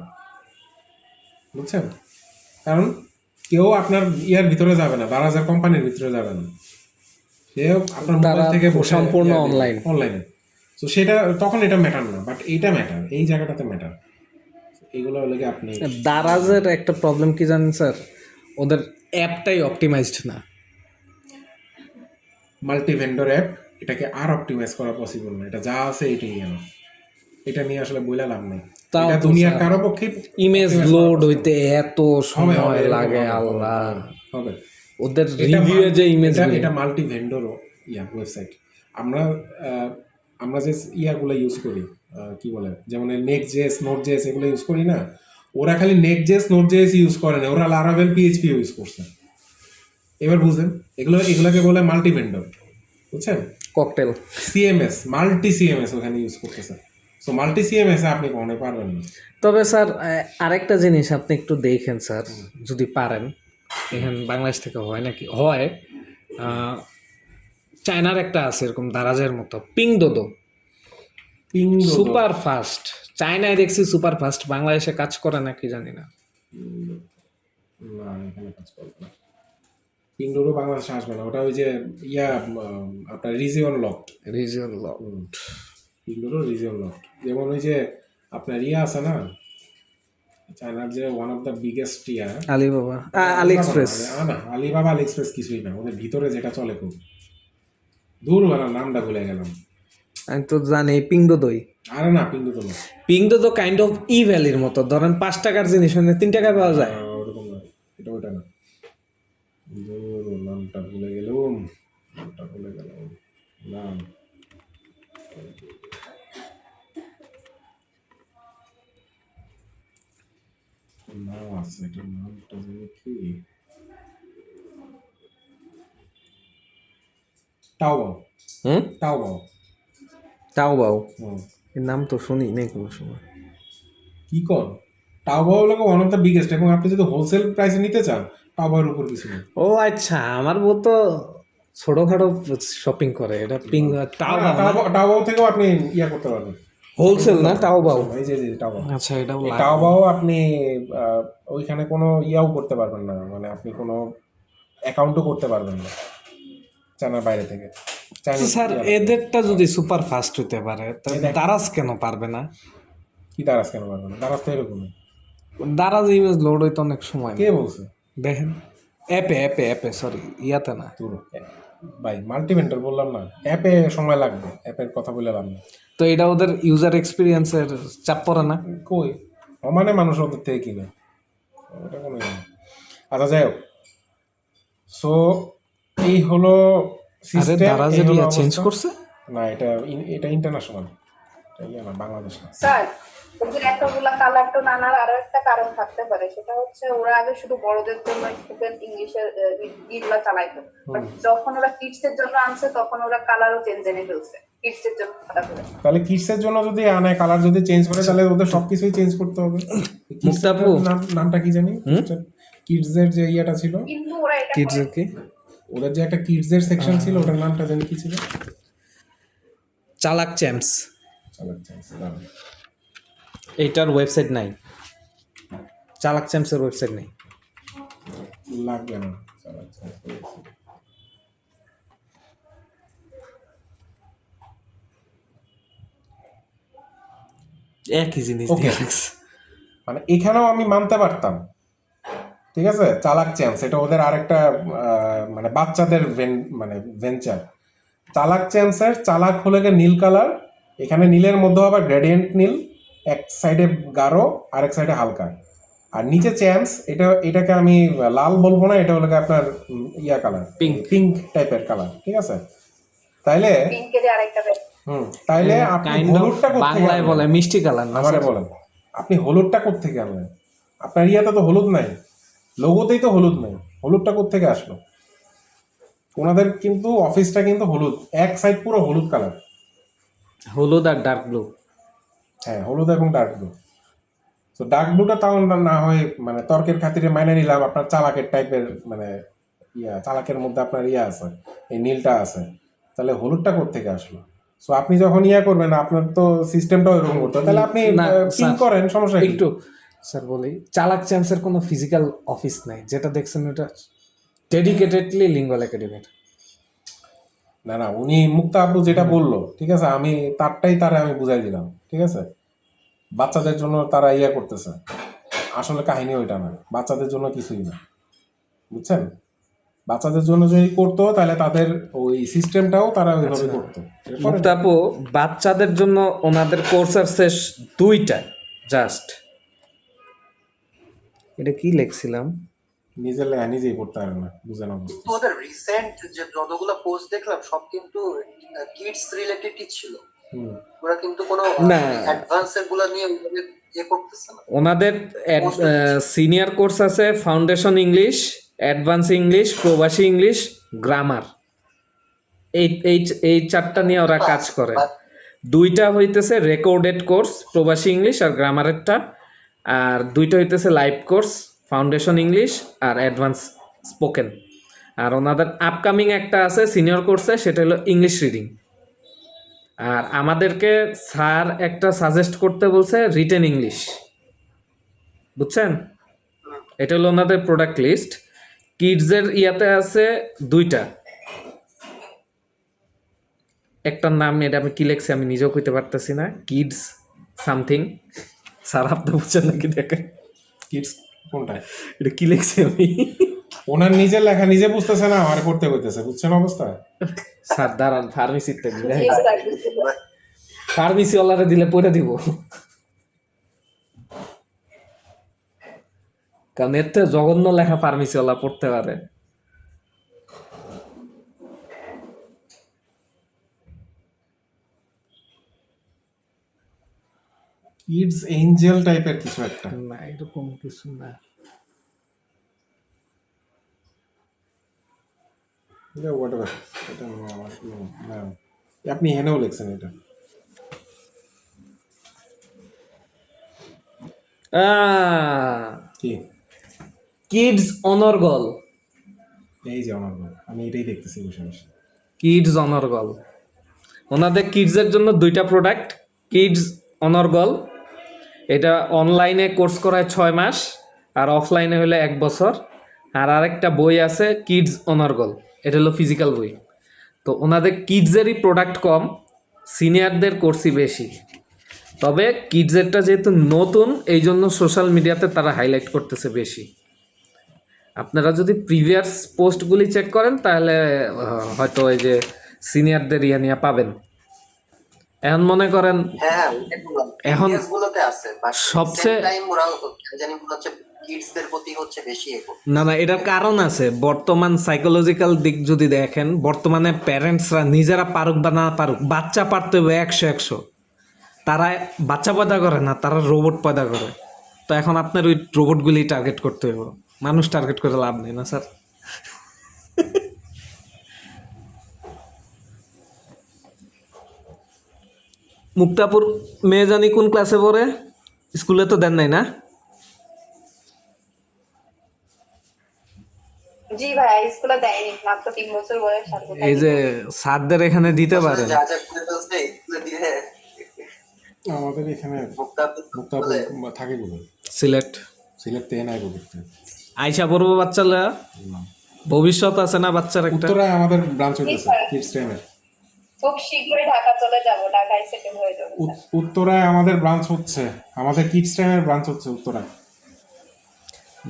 বুঝছেন? কারণ কেউ আপনার ইয়ার ভিতরে যাবে না, দারাজের কোম্পানির ভিতরে যাবে না, সেও আপনার মোবাইল থেকে সম্পূর্ণ অনলাইনে। তো সেটা তখন এটা ম্যাটার না, বাট এইটা ম্যাটার, এই জায়গাটাতে ম্যাটার। এইগুলো হলে কি আপনি দারাজের একটা প্রবলেম কি জানেন স্যার, ওদের অ্যাপটাই অপটিমাইজড না। মাল্টি ভেন্ডর অ্যাপ, এটাকে আর অপটিমাইজ করা পসিবল না, এটা যা আছে এটাই এনাফ। এটা নিয়ে আসলে বইলা লাভ নেই, এটা দুনিয়ার কারো পক্ষে। ইমেজ লোড হইতে এত সময় লাগে, আল্লাহ। হবে ওদের রিভিউ যে ইমেজ, এটা মাল্টি ভেন্ডর ওয়েবসাইট। আমরা যে ইয়াগুলো ইউজ করি, কি বলে, যেমন নেক্সট জেএস, নোট জেএস, এগুলো ইউজ করি না, ওরা খালি নেক্সট নোড.js ইউজ করে না, ওরা লারাভেল পিএইচপি ইউজ করছে। এবার বুঝেন, এগুলোকে বলে মাল্টি ভেন্ডর, বুঝছেন? ককটেল। সিএমএস, মাল্টি সিএমএস ওখানে ইউজ করতেছে। সো মাল্টি সিএমএস আপনি কখনোই পারবেন না। তবে স্যার আরেকটা জিনিস আপনি একটু দেখেন স্যার, যদি পারেন, এখানে বাংলাদেশ থেকে হয় নাকি, হয় চায়নার একটা আছে এরকম দারাজের মতো, পিংদোদো, সুপার ফাস্ট। চায়নায় দেখছি সুপার ফাস্ট, বাংলাদেশে কাজ করে নাকি জানি না। না, এখানে কাজ করবে না। পিংডোরও বাংলাদেশে আসবে না, ওটা ওই যে আপনার রিজিয়ন লক। Region lock. পিংডোরও রিজিয়ন লক। যেমন ওই যে আপনার আছে না, চায়নার যে one of the biggest Alibaba, AliExpress. না, আলিবাবা আলি এক্সপ্রেস কিছুই না, ওদের ভিতরে যেটা চলে খুব দূর, নামটা ভুলে গেলাম। আমি তো জানি পিংদোদোই। আরে না, পিংডোরও না, পিংদোদো কাইন্ড অফ ই ভ্যালির মতো, ধরেন 5 টাকার জিনিস 3 টাকায় পাওয়া যায়। ওরকম না, এটা ওটা না, নামটা ভুলে গেলাম, নাম নাম আছে, এটার নামটা জানি কি, টাওবাও। টাওবাও। তাওবাও, হুম। এর নাম তো শুনি নেই কোনো সময়। কি কর, টাওবাও হলো ওয়ান অফ দ্য বিগেস্ট, এবং আপনি যদি হোলসেল প্রাইসে নিতে চান টাওবাওর উপর কিছু নেই। ও আচ্ছা, আমার বউ তো ছোটখাটো শপিং করে, এটা টাওবাও থেকেও আপনি করতে পারবেন, হোলসেল না তাওবাও। এই যে টাওবাও, আচ্ছা, এটাও টাওবাও আপনি ওইখানে কোনো ইয়াও করতে পারবেন না, মানে আপনি কোনো অ্যাকাউন্টও করতে পারবেন না চায়নার বাইরে থেকে। স্যার এদেরটা যদি সুপার ফাস্ট হতে পারে, তাহলে দারাজ কেন পারবে না? কি দারাজ কেন পারবে না? দারাজ তো এরকমই। দারাজ ইমেজ লোড হইতে অনেক সময় কে বলছে? দেখেন অ্যাপে সরি, ইয়াতে না। ভাই মাল্টিভেন্ডর বললাম না, অ্যাপে সময় লাগবে, অ্যাপের কথা বলে লাভ নেই। তো এটা ওদের ইউজার এক্সপিরিয়েন্সের চাপ পড়ে না? কই, মানে মানুষ ওদের থেকে কিনে, ওটা কোনো ইয়ে না। আচ্ছা, যাই হোক, সো এই হলো আরে দারাজের ইয়া চেঞ্জ করছে না, এটা ইন্টারন্যাশনাল, এটা না, বাংলাদেশ না। স্যার, ওদের এতগুলা কালার তো নানার আরো একটা কারণ থাকতে পারে, সেটা হচ্ছে ওরা আগে শুধু বড়দের জন্য স্টুডেন্ট ইংলিশের ইগুলা চালাইতো, বাট যখন ওরা কিডস এর জন্য আনছে তখন ওরা কালারও চেঞ্জ এনে ফেলছে কিডস এর জন্য আলাদা করে। তাহলে কিডস এর জন্য যদি আনে, কালার যদি চেঞ্জ করে, তাহলে ওদের সবকিছুই চেঞ্জ করতে হবে। মুক্তাপু নামটা কি জানি, কিডস এর যে ইয়াটা ছিল, কিন্তু ওরা এটা কিডস এর কি, ওদের যে একটা কিডস এর সেকশন ছিল, ওটার নামটা জানি কি ছিল, চালাক চ্যাম্পস। চালাক চ্যাম্পস। এইটার ওয়েবসাইট নাই, চালাক চ্যাম্পসের ওয়েবসাইট নেই। লাগবে না, চালাক চ্যাম্পস। একই জিনিস ওকে, মানে এখানেও আমি মানতে পারতাম, ঠিক আছে, চালাক চ্যাম্পস এটা ওদের আরেকটা মানে বাচ্চাদের মানে ভেঞ্চার। চালাক চ্যাম্পসের চালাক হলে গিয়ে নীল কালার, এখানে নীলের মধ্যে আবার গ্রেডিয়েন্ট নীল, এক সাইডে গাঢ় আর এক সাইডে হালকা, আর নিচে চ্যাম্পস, এটাকে আমি লাল বলবো না, এটা হলো আপনার কালার, পিঙ্ক টাইপের কালার, ঠিক আছে। তাইলে পিঙ্কের আরেকটা তাইলে আপনি হলুদটা বাংলায় বলে মিষ্টি কালার, আমারে বলেন আপনি হলুদটা কোত্থেকে আনলেন? আপনার ইয়াতে তো হলুদ নাই, লোগোতেই তো হলুদ নাই, হলুদটা কোত্থেকে আসলো? ওনাদের কিন্তু অফিসটা কিন্তু হলুদ, এক সাইড পুরো হলুদ কালার, হলুদ আর ডার্ক ব্লু। হ্যাঁ, হলুদ এবং ডার্ক ব্লু। তো ডার্ক ব্লুটা তাও না হয় মানে তর্কের খাতিরে মাইনে নিলাম, আপনার চালাকের টাইপের, মানে চালাকের মধ্যে আপনার আছে, এই নীলটা আছে, তাহলে হলুদটা কোত্থেকে আসলো? সো আপনি যখন করবেন, আপনার তো সিস্টেমটাও এরকম করতে, তাহলে আপনি পিন করেন, সমস্যা একটু স্যার বলি, চালাক চ্যাম্পসের কোনো ফিজিক্যাল অফিস নাই, যেটা দেখছেন ওটা ডেডিকেটেডলি লিঙ্গুয়াল একাডেমির। না, উনি মুক্তা আব্বু যেটা বললো, ঠিক আছে, আমি তারে আমি বুঝাই দিলাম, ঠিক আছে। বাচ্চাদের জন্য তারা করতেছে, আসলে কাহিনী ওইটা না, বাচ্চাদের জন্য কিছুই না, বুঝছেন। বাচ্চাদের জন্য যদি করতো, তাহলে তাদের ওই সিস্টেমটাও তারা ওইভাবে করতো। মুক্তা আপু, বাচ্চাদের জন্য ওনাদের কোর্সের শেষ 2টা জাস্ট। এটা কি লিখছিলাম, নিজেই করতে পারে না, বুঝে না। ওদের রিসেন্ট যে যতগুলো পোস্ট দেখলাম সব কিন্তু কিডস রিলেটেডই ছিল। হুম। ওরা কিন্তু কোনো না। অ্যাডভান্সের গুলো নিয়ে ওইভাবে ইয়ে করতেছে না। ওনাদের সিনিয়র কোর্স আছে ফাউন্ডেশন ইংলিশ, অ্যাডভান্স ইংলিশ, প্রবাসী ইংলিশ, গ্রামার। এই এই এই চারটা নিয়ে ওরা কাজ করে। দুইটা হইতেছে রেকর্ডেড কোর্স প্রবাসী ইংলিশ আর গ্রামারেরটা, আর দুইটা হইতেছে লাইভ কোর্স ফাউন্ডেশন ইংলিশ আর অ্যাডভান্স স্পোকেন। আর ওনাদের আপকামিং একটা আছে সিনিয়র কোর্সে, সেটা হলো ইংলিশ রিডিং। আর আমাদেরকে স্যার একটা সাজেস্ট করতে বলছে রিটেন ইংলিশ, বুঝছেন? এটা হলো ওনাদের প্রোডাক্ট লিস্ট। কিডসের ইয়াতে আছে দুইটা, একটার নাম এটা আমি কি লেখছি আমি নিজেও কইতে পারতেছি না, কিডস সামথিং। স্যার আপনি বুঝছেন নাকি দেখেন কিডস কোনটা? এটা কি লেখছি আমি? ওনার নিজের লেখা নিজে বুঝতেছে না, আমার পড়তে কইতেছে, বুঝছেন অবস্থা? স্যার দাঁড়ান, ফার্মেসিতে দিলে জি স্যার, বুঝতে পারছি। ফার্মেসি ওয়ালারে দিলে পড়ে দিব, কারণ এর থেকে জঘন্য লেখা ফার্মেসি ওয়ালা পড়তে পারে। কিডস এঞ্জেল টাইপের কিছু একটা। না এরকম কিছু না। এটা whatever, এটা আমার না, আপনি হেনেও লিখছেন এটা। কি? কিডস অনর্গল, এই যে আমার বই, আমি এটাই দেখতেছি বসে বসে। কিডস অনর্গল। ওনাদের কিডসের জন্য দুইটা প্রোডাক্ট, কিডস অনর্গল, এটা অনলাইনে কোর্স করায় 6 মাস আর অফলাইনে হলে 1 বছর। আর আরেকটা বই আছে কিডস অনর্গল, এটা হলো ফিজিক্যাল বই। তো ওনাদের কিডসেরই প্রোডাক্ট কম, সিনিয়রদের কোর্সই বেশি। তবে কিডসেরটা যেহেতু নতুন, এই জন্য সোশ্যাল মিডিয়াতে তারা হাইলাইট করতেছে বেশি। আপনারা যদি প্রিভিয়াস পোস্টগুলি চেক করেন তাহলে হয়তো এই যে সিনিয়রদের ইয়া নিয়ে পাবেন। এখন মনে করেন হ্যাঁ, এখন গুলোতে আছে, বাট সবচেয়ে- টাইম ওরা জানি মনে হচ্ছে কিডসদের প্রতি হচ্ছে বেশি এগো। না না, এটার কারণ আছে। বর্তমান সাইকোলজিক্যাল দিক যদি দেখেন, বর্তমানে প্যারেন্টসরা নিজেরা পারুক বা না পারুক, বাচ্চা পারতে হবে 100। তারা বাচ্চা পয়দা করে না, তারা রোবট পয়দা করে। তো এখন আপনার ওই রোবটগুলি টার্গেট করতে হবে, মানুষ টার্গেট করে লাভ নেই না স্যার। মুক্তাপুর মেয়ে জানি কোন ক্লাসে পড়ে, স্কুলে তো দেন নাই না? জি ভাই, স্কুলে দেয়নি, মাত্র 3 বছর বয়স। আর কোথায় এই যে স্যারদের এখানে দিতে পারেন। যা যা করে ফেলছে এগুলো দিয়ে আমাদের এখানে মুক্তাপুর থাকে কোথায়? সিলেট সিলেট থেকে নাই করতে। আইসা পড়বো বাচ্চারা, ভবিষ্যৎ আছে না বাচ্চার একটা। উত্তরায় আমাদের ব্রাঞ্চ হইতেছে কিডস টাইমের। খুব শীঘ্রই ঢাকা চলে যাব, ঢাকায় সেটেল হয়ে যাবো। উত্তরায় আমাদের ব্রাঞ্চ হচ্ছে, আমাদের কিডস টাইমের ব্রাঞ্চ হচ্ছে উত্তরায়।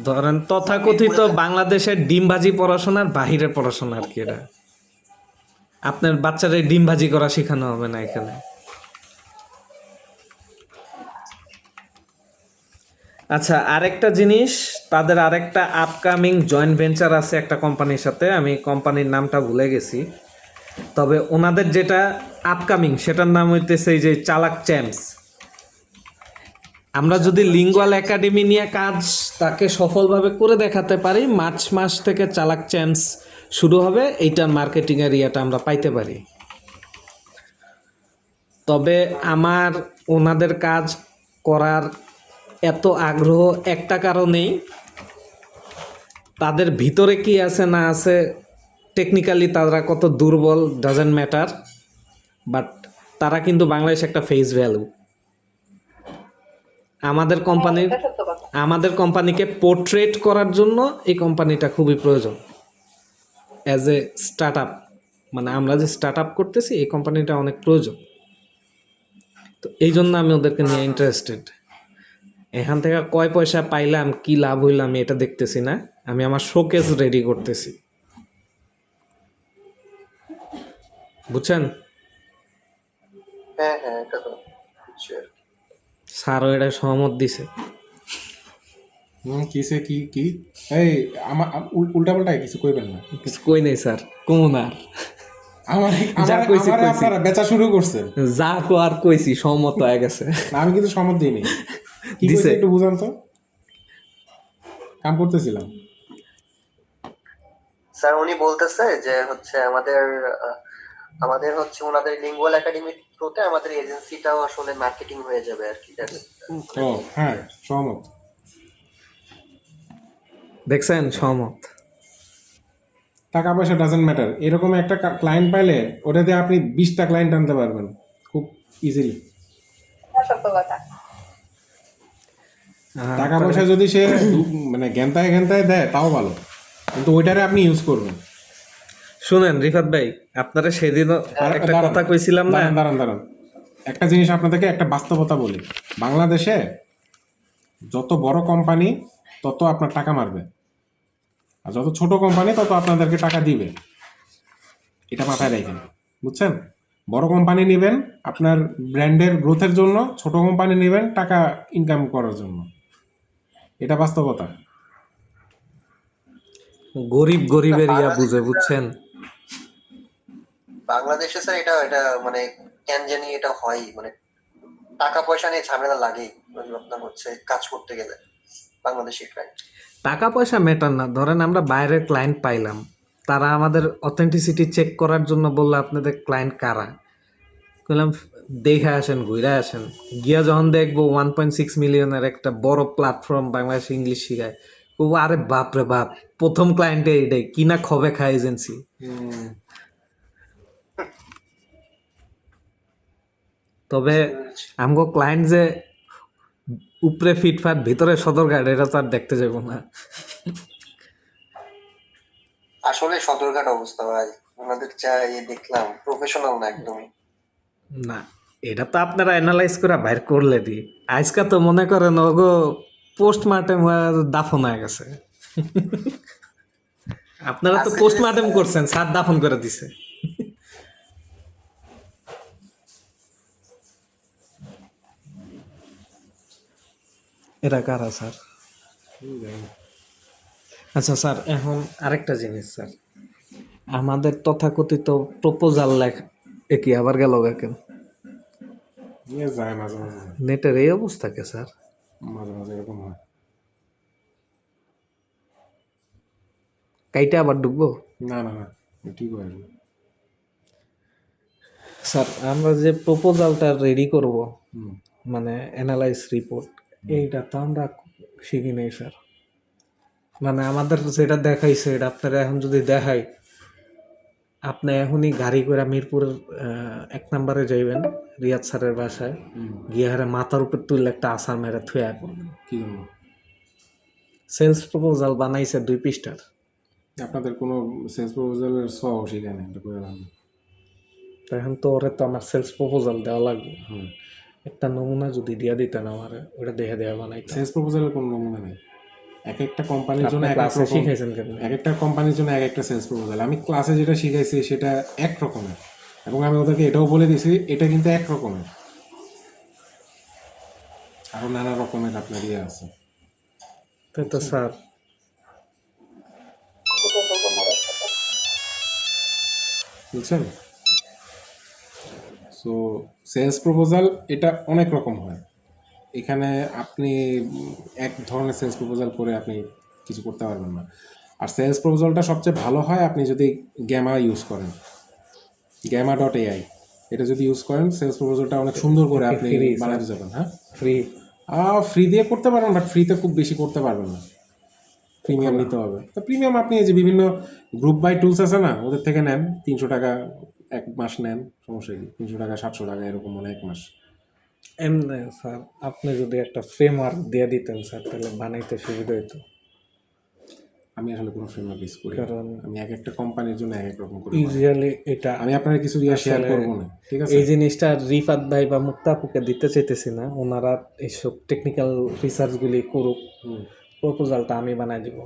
ধরেন তথাকথিত বাংলাদেশের ডিমবাজি পড়াশোনার বাহিরের পড়াশোনা আর কি এটা। আপনার বাচ্চাদের ডিমবাজি করা শেখানো হবে না এখানে। আচ্ছা, আরেকটা জিনিস, তাদের আরেকটা আপকামিং জয়েন্ট ভেঞ্চার আছে একটা কোম্পানির সাথে, আমি কোম্পানির নামটা ভুলে গেছি। তবে ওনাদের যেটা আপকামিং সেটার নাম হইতেছে এই যে চালাক চ্যাম্পস। আমরা যদি লিঙ্গুয়াল একাডেমি নিয়ে কাজ তাকে সফলভাবে করে দেখাতে পারি, মার্চ মাস থেকে চালাক চ্যাম্পস শুরু হবে, এইটার মার্কেটিংয়ের ইয়েটা আমরা পাইতে পারি। তবে আমার ওনাদের কাজ করার এত আগ্রহ একটা কারণেই, তাদের ভিতরে কি আছে না আছে, টেকনিক্যালি তারা কত দুর্বল ডাজেন্ট ম্যাটার, বাট তারা কিন্তু বাংলাদেশে একটা ফেস ভ্যালু। আমাদের কোম্পানিকে পোর্ট্রেট করার জন্য এই কোম্পানিটা খুবই প্রয়োজন অ্যাজ এ স্টার্ট আপ। মানে আমরা যে স্টার্ট আপ করতেছি, এই কোম্পানিটা অনেক প্রয়োজন। তো এই জন্য আমি ওদেরকে নিয়ে ইন্টারেস্টেড। এখান থেকে কয় পয়সা পাইলাম, কি লাভ হইলাম, আমি এটা দেখতেছি না, আমি আমার শোকেস রেডি করতেছি, বুঝছেন? হ্যাঁ হ্যাঁ, এটা তো বুঝছি আর কি। স্যারও এটা সহমত দিছে। কিসে কি কি এই আমার উল্টা পাল্টা কিছু কইবেন না। কিছু কই নেই স্যার, কোন আর আমার যা কইছি কইছি। আপনারা বেচা শুরু করছেন। যা আর কইছি সহমত হয়ে গেছে। না, আমি কিন্তু সম্মত দিইনি। কি দিছে। কইছে একটু বুঝান তো। কাম করতেছিলাম। স্যার উনি বলতেছে যে হচ্ছে আমাদের হচ্ছে ওনাদের লিঙ্গুয়াল একাডেমির থ্রুতে আমাদের এজেন্সিটাও আসলে মার্কেটিং হয়ে যাবে আর কি। ও হ্যাঁ, সহমত। দেখছেন সহমত। টাকা পয়সা ডাজেন্ট ম্যাটার। এরকম একটা ক্লায়েন্ট পাইলে ওটা দিয়ে আপনি 20টা ক্লায়েন্ট আনতে পারবেন খুব ইজিলি। সত্য কথা। টাকা পয়সা যদি সে মানে ঘেন্টায় ঘেন্টায় দেয় তাও ভালো, কিন্তু ওইটারে আপনি ইউজ করবেন। শুনেন রিফাত ভাই, আপনারা সেদিনও একটা দাঁড়ান, কথা কইছিলাম না। দাঁড়ান। একটা জিনিস আপনাদেরকে একটা বাস্তবতা বলি। বাংলাদেশে যত বড় কোম্পানি তত আপনার টাকা মারবে, আর যত ছোট কোম্পানি তত আপনাদেরকে টাকা দিবে। এটা মাথায় রাখেন, বুঝছেন? বড় কোম্পানি নেবেন আপনার ব্র্যান্ডের গ্রোথের জন্য, ছোট কোম্পানি নেবেন টাকা ইনকাম করার জন্য। এটা বাস্তবতা। গরিবের ইয়া বুঝে, বুঝছেন? বাংলাদেশে স্যার এটা এটা মানে কেন জানি এটা হয়, মানে টাকা পয়সা নিয়ে ঝামেলা লাগেই আপনার হচ্ছে কাজ করতে গেলে বাংলাদেশি ক্লায়েন্ট। টাকা পয়সা ম্যাটার না, ধরেন আমরা বাইরের ক্লায়েন্ট পাইলাম, তারা আমাদের অথেন্টিসিটি চেক করার জন্য বললো আপনাদের ক্লায়েন্ট কারা। বললাম দেখে আসেন, ঘুরে আসেন। গিয়া যখন দেখবো 1.6 মিলিয়নের একটা বড় প্ল্যাটফর্ম বাংলাদেশে ইংলিশ শিখায়, ও আরে বাপ রে বাপ, প্রথম ক্লায়েন্টে এইটাই কিনা খবে খায় এজেন্সি। তবে আমগো ক্লায়েন্ট যে উপরে ফিটফাট ভিতরে সদরঘাট, এটা তো আর দেখতে যাবো না। আসলে সদরঘাট অবস্থা ভাই, ওনাদের যা দেখলাম প্রফেশনাল না একদমই। না, এটা তো আপনারা অ্যানালাইজ করে বাইর করলে দি। আজকে তো মনে করেন ওগো পোস্টমার্টেম দাফন হয়ে গেছে। আপনারা তো পোস্টমার্টেম করছেন, স্যার দাফন করে দিছে। এরা কারা স্যার? আচ্ছা স্যার, এখন আরেকটা জিনিস স্যার, আমাদের তথাকথিত প্রপোজাল লেখা কি আবার গেল কেন? যায় মাঝে মাঝে, নেটের এই অবস্থা কে স্যার? মাঝে মাঝে এরকম হয়। কাইটা আবার ঢুকবো? না, ঠিক হয়ে যাবে। স্যার আমরা যে প্রপোজালটা রেডি করব, হুম। মানে অ্যানালাইজ রিপোর্ট, এইটা তো আমরা শিখি নাই স্যার। মানে আমাদের যেটা দেখাইছে এটা আপনারা এখন যদি দেখাই, আপনি এখনই গাড়ি করে মিরপুরের 1 নম্বরে যাইবেন রিয়াদ স্যারের বাসায়, গিয়ে হারে মাথার উপর তুললে একটা আসার মেরে থুয়া করবেন। কি জন্য? সেলস প্রপোজাল বানাইছে 2 পৃষ্ঠার। আপনাদের কোনো সেলস প্রপোজালের সেখানে এটা করে রাখবেন। তো এখন তো ওরে তো আমার সেলস প্রপোজাল দেওয়া লাগবে। হুম। একটা নমুনা যদি দিয়া দিতেন আমার, ওটা দেখে দেওয়া বানাইতে। সেলস প্রপোজালের কোনো নমুনা নেই। এক একটা কোম্পানির জন্য এক এক ক্লাসে রকম, শিখাইছেন কেন? এক একটা কোম্পানির জন্য এক একটা সেলস প্রপোজাল। আমি ক্লাসে যেটা শিখাইছি সেটা এক রকমের, এবং আমি ওদেরকে এটাও বলে দিয়েছি এটা কিন্তু এক রকমের, আরো নানা রকমের আপনার ইয়ে আছে। তাই তো স্যার। বুঝছেন? সো সেলস প্রপোজাল এটা অনেক রকম হয়। এখানে আপনি এক ধরনের সেলস প্রপোজাল করে আপনি কিছু করতে পারবেন না। আর সেলস প্রপোজালটা সবচেয়ে ভালো হয় আপনি যদি গ্যামা ইউজ করেন, gamma.ai, এটা যদি ইউজ করেন সেলস প্রপোজালটা অনেক সুন্দর করে আপনি বানাতে যাবেন। হ্যাঁ, ফ্রি দিয়ে করতে পারবেন, বাট ফ্রিতে খুব বেশি করতে পারবেন না, প্রিমিয়াম নিতে হবে। তো প্রিমিয়াম আপনি এই যে বিভিন্ন গ্রুপ বাই টুলস আছে না, ওদের থেকে নেন, 300 টাকা 1 মাস নেন, সমস্যা কি? 300 টাকা 700 টাকা এরকম মানে 1 মাস। এমনি স্যার আপনি যদি একটা ফ্রেমওয়ার্ক দিয়ে দিতেন স্যার, তাহলে বানাইতে সুবিধা হতো। আমি আসলে কোনো ফ্রেমওয়ার্ক ইউজ করি, কারণ আমি এক একটা কোম্পানির জন্য এক এক রকম করি। ইউজুয়ালি এটা আমি আপনার কিছু শেয়ার করবো না, ঠিক আছে? এই জিনিসটা রিফাত ভাই বা মুক্তাপুকে দিতে চাইতেছি না, ওনারা এইসব টেকনিক্যাল রিসার্চগুলি করুক, প্রপোজালটা আমি বানাই দিব।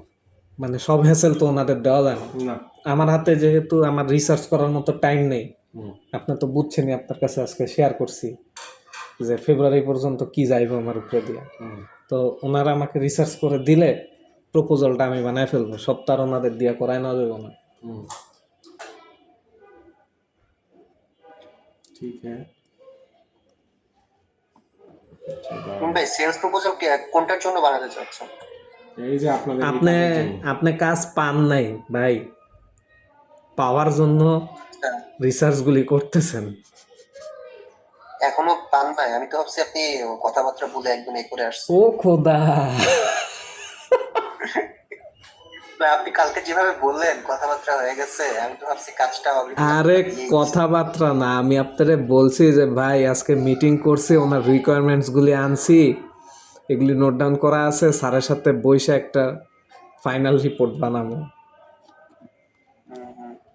মানে সব হ্যাসেল তো ওনাদের দেওয়া যায় না। আমার হাতে যেহেতু আমার রিসার্চ করার মতো টাইম নেই, আপনি তো বুঝছেনই, আপনার কাছে আজকে শেয়ার করছি যে ফেব্রুয়ারি পর্যন্ত কি যাইব আমার উপরে দিয়ে। তো ওনারা আমাকে রিসার্চ করে দিলে প্রপোজালটা আমি বানাই ফেলবো, সব তার ওনাদের দিয়ে করাই না যাবে না। ठीक है ভাই সেলস প্রপোজাল কোনটার জন্য বানাতে চাচ্ছেন? এই যে আপনাদের এই আপনি কাজের জন্য। আপনি কাজ পান নাই ভাই, পাওয়ার জন্য হ্যাঁ, রিসার্চগুলি করতেছেন। এখনো পান নাই? আমি তো ভাবছি আপনি কথাবার্তা বলে একদম এ করে আসছেন। ও খোদা, ভাই, আপনি কালকে যেভাবে বললেন কথাবার্তা হয়ে গেছে, আমি তো ভাবছি কাজটা already আরে আপনারা দিয়ে দিয়েছেন। কথাবার্তা না, আমি আপনারে বলছি যে ভাই আজকে মিটিং করছি, ওনার রিকোয়ারমেন্টসগুলি আনছি, এগুলি নোট ডাউন করা আছে, স্যারের সাথে বসে একটা ফাইনাল রিপোর্ট বানাবো।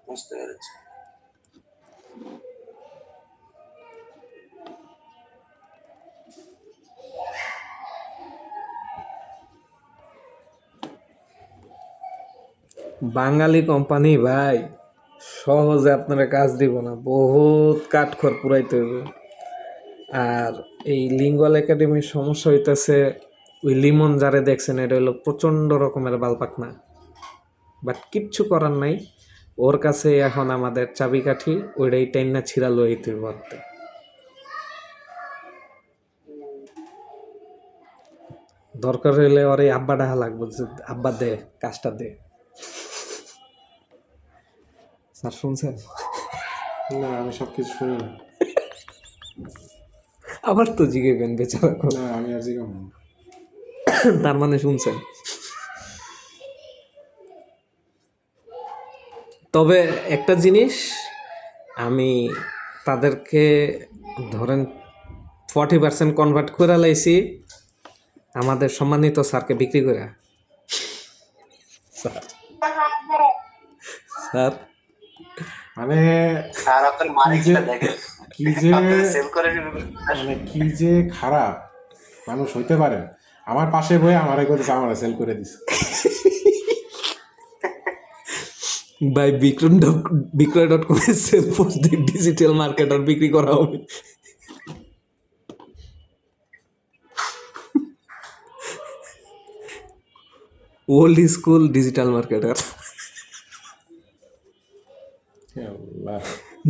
বুঝতে পেরেছি। বাঙালি কোম্পানি ভাই, সহজে আপনারা কাজ দিব না, বহুত কাঠখড় পুরাইতে হবে। আর এই লিঙ্গুয়াল একাডেমির সমস্যা হইতেছে, ওই লিমন যারে দেখছেন এটা হলো প্রচণ্ড রকমের বালপাকনা, বাট কিচ্ছু করার নাই, ওর কাছে এখন আমাদের চাবিকাঠি, ওইটাই টাইনা ছিড়া লইতে পারতে। দরকার হইলে ওর এই আব্বা ডাহা লাগবে যে আব্বা দে কাজটা দে। স্যার শুনছেন? না আমি সবকিছু শুনি না। আবার তো জিগেবেন বেচারা। না আমি আর জিজ্ঞাসা না। তার মানে শুনছেন। তবে একটা জিনিস, আমি তাদেরকে ধরেন 40% কনভার্ট করে লাইছি আমাদের সম্মানিত স্যারকে বিক্রি করে। স্যার মানে আর আপনার মার্কসটা দেখেন, কি যে সেল করে মানে কি যে খারাপ মানুষ হইতে পারে। আমার পাশে বয়ে আমারে করেছে, আমারে সেল করে দিছে। বাই বিক্রয়.com এর সেল পোস্ট ডিজিটাল মার্কেটার বিক্রি করা হবে। Old school digital marketer. আল্লাহ।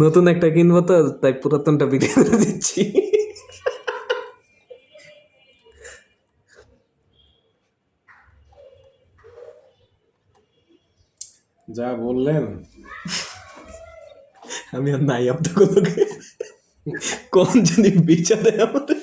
নতুন একটা কিনবো তো, তাই পুরাতনটা বিক্রি করে দিচ্ছি। যা বললেন আমি আর নাই আপনাকে কোন জানি বিচারে আমাদের